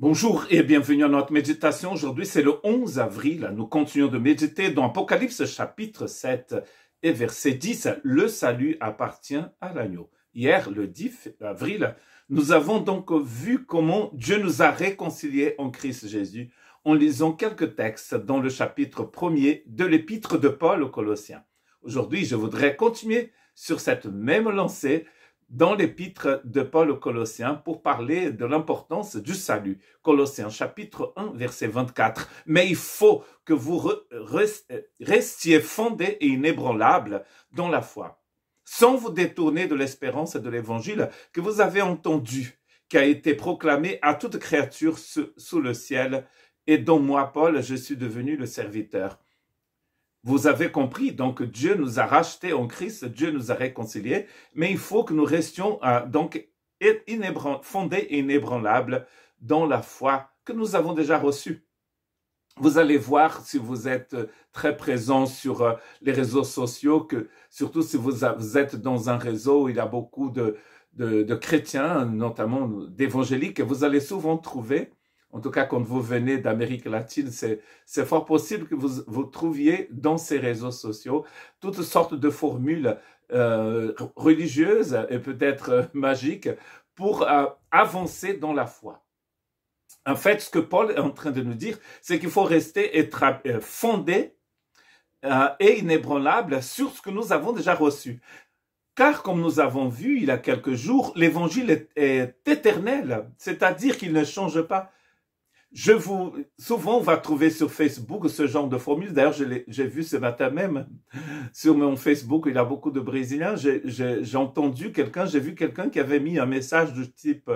Bonjour et bienvenue à notre méditation. Aujourd'hui, c'est le 11 avril. Nous continuons de méditer dans Apocalypse chapitre 7 et verset 10. Le salut appartient à l'agneau. Hier, le 10 avril, nous avons donc vu comment Dieu nous a réconciliés en Christ Jésus en lisant quelques textes dans le chapitre 1er de l'épître de Paul aux Colossiens. Aujourd'hui, je voudrais continuer sur cette même lancée dans l'épître de Paul aux Colossiens pour parler de l'importance du salut. Colossiens chapitre 1 verset 24. Mais il faut que vous restiez fondés et inébranlables dans la foi, sans vous détourner de l'espérance de l'évangile que vous avez entendu, qui a été proclamé à toute créature sous le ciel, et dont moi, Paul, je suis devenu le serviteur. Vous avez compris, donc Dieu nous a rachetés en Christ, Dieu nous a réconciliés, mais il faut que nous restions donc fondés et inébranlables dans la foi que nous avons déjà reçue. Vous allez voir, si vous êtes très présent sur les réseaux sociaux, que surtout si vous êtes dans un réseau où il y a beaucoup de chrétiens, notamment d'évangéliques, vous allez souvent trouver, en tout cas quand vous venez d'Amérique latine, c'est fort possible que vous trouviez dans ces réseaux sociaux toutes sortes de formules religieuses et peut-être magiques pour avancer dans la foi. En fait, ce que Paul est en train de nous dire, c'est qu'il faut rester fondé et inébranlable sur ce que nous avons déjà reçu. Car, comme nous avons vu il y a quelques jours, l'évangile est éternel, c'est-à-dire qu'il ne change pas. Souvent, on va trouver sur Facebook ce genre de formule. D'ailleurs, j'ai vu ce matin même sur mon Facebook, il y a beaucoup de Brésiliens. J'ai entendu j'ai vu quelqu'un qui avait mis un message du type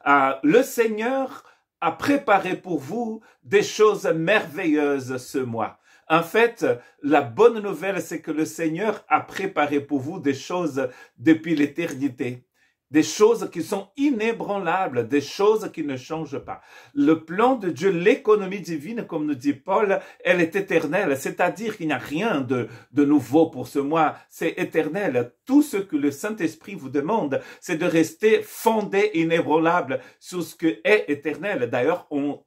le Seigneur a préparé pour vous des choses merveilleuses ce mois. En fait, la bonne nouvelle, c'est que le Seigneur a préparé pour vous des choses depuis l'éternité. Des choses qui sont inébranlables, des choses qui ne changent pas. Le plan de Dieu, l'économie divine, comme nous dit Paul, elle est éternelle, c'est-à-dire qu'il n'y a rien de nouveau pour ce mois, c'est éternel. Tout ce que le Saint-Esprit vous demande, c'est de rester fondé, inébranlable sur ce qui est éternel. D'ailleurs, on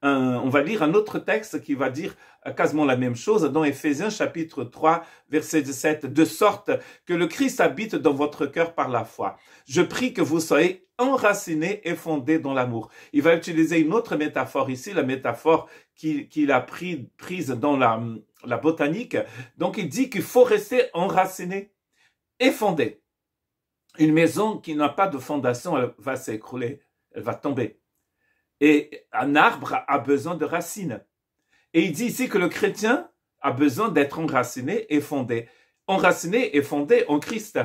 va lire un autre texte qui va dire quasiment la même chose dans Éphésiens chapitre 3 verset 17, de sorte que le Christ habite dans votre cœur par la foi. Je prie que vous soyez enracinés et fondés dans l'amour. Il va utiliser une autre métaphore ici, la métaphore qu'il a prise dans la botanique. Donc il dit qu'il faut rester enraciné et fondé. Une maison qui n'a pas de fondation, elle va s'écrouler, elle va tomber. Et un arbre a besoin de racines. Et il dit ici que le chrétien a besoin d'être enraciné et fondé. Enraciné et fondé en Christ.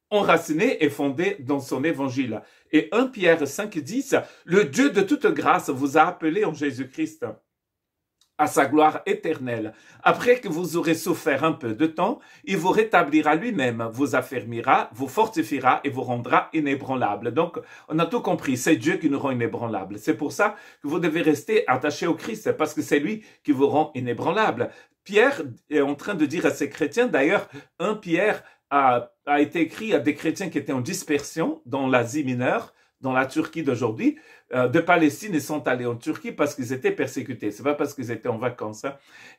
Enraciné et fondé dans son évangile. Et 1 Pierre 5,10, le Dieu de toute grâce vous a appelé en Jésus-Christ à sa gloire éternelle. Après que vous aurez souffert un peu de temps, il vous rétablira lui-même, vous affermira, vous fortifiera et vous rendra inébranlable. Donc, on a tout compris, c'est Dieu qui nous rend inébranlable. C'est pour ça que vous devez rester attaché au Christ, parce que c'est lui qui vous rend inébranlable. Pierre est en train de dire à ces chrétiens, d'ailleurs, 1 Pierre a été écrit à des chrétiens qui étaient en dispersion dans l'Asie mineure, dans la Turquie d'aujourd'hui, de Palestine, ils sont allés en Turquie parce qu'ils étaient persécutés. C'est pas parce qu'ils étaient en vacances. Hein.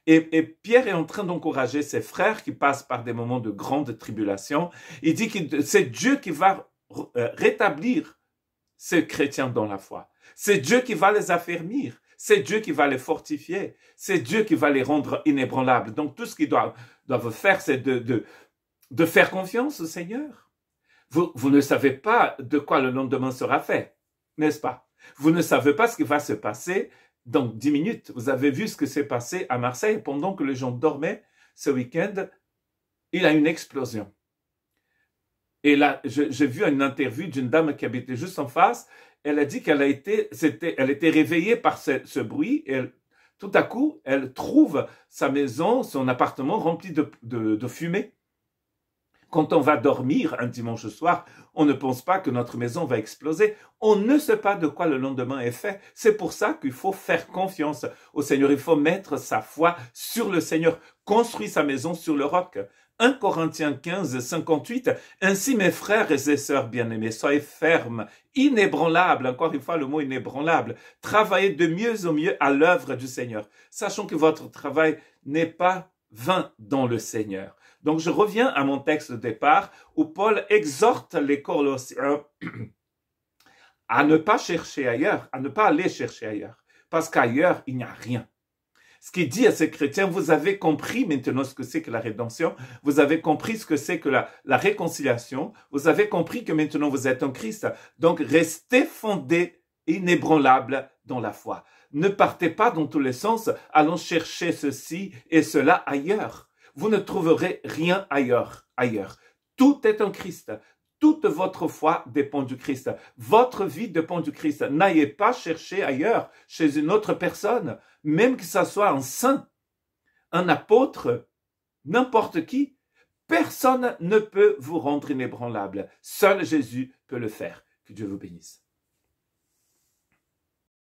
Et Pierre est en train d'encourager ses frères qui passent par des moments de grande tribulation. Il dit que c'est Dieu qui va rétablir ces chrétiens dans la foi. C'est Dieu qui va les affermir. C'est Dieu qui va les fortifier. C'est Dieu qui va les rendre inébranlables. Donc tout ce qu'ils doivent faire, c'est de faire confiance au Seigneur. Vous ne savez pas de quoi le lendemain sera fait, n'est-ce pas? Vous ne savez pas ce qui va se passer dans 10 minutes. Vous avez vu ce qui s'est passé à Marseille pendant que les gens dormaient ce week-end. Il y a une explosion. Et là, j'ai vu une interview d'une dame qui habitait juste en face. Elle a dit elle était réveillée par ce bruit. Et tout à coup, elle trouve sa maison, son appartement rempli de fumée. Quand on va dormir un dimanche soir, on ne pense pas que notre maison va exploser. On ne sait pas de quoi le lendemain est fait. C'est pour ça qu'il faut faire confiance au Seigneur. Il faut mettre sa foi sur le Seigneur, construire sa maison sur le roc. 1 Corinthiens 15, 58, « Ainsi, mes frères et sœurs bien-aimés, soyez fermes, inébranlables, encore une fois le mot inébranlable, travaillez de mieux en mieux à l'œuvre du Seigneur, sachant que votre travail n'est pas vain dans le Seigneur. » Donc je reviens à mon texte de départ où Paul exhorte les Colossiens à ne pas chercher ailleurs, à ne pas aller chercher ailleurs, parce qu'ailleurs il n'y a rien. Ce qu'il dit à ces chrétiens, vous avez compris maintenant ce que c'est que la rédemption, vous avez compris ce que c'est que la réconciliation, vous avez compris que maintenant vous êtes en Christ. Donc restez fondés, inébranlables dans la foi. Ne partez pas dans tous les sens, allons chercher ceci et cela ailleurs. Vous ne trouverez rien ailleurs. Tout est en Christ. Toute votre foi dépend du Christ. Votre vie dépend du Christ. N'ayez pas chercher ailleurs, chez une autre personne, même que ça soit un saint, un apôtre, n'importe qui. Personne ne peut vous rendre inébranlable. Seul Jésus peut le faire. Que Dieu vous bénisse.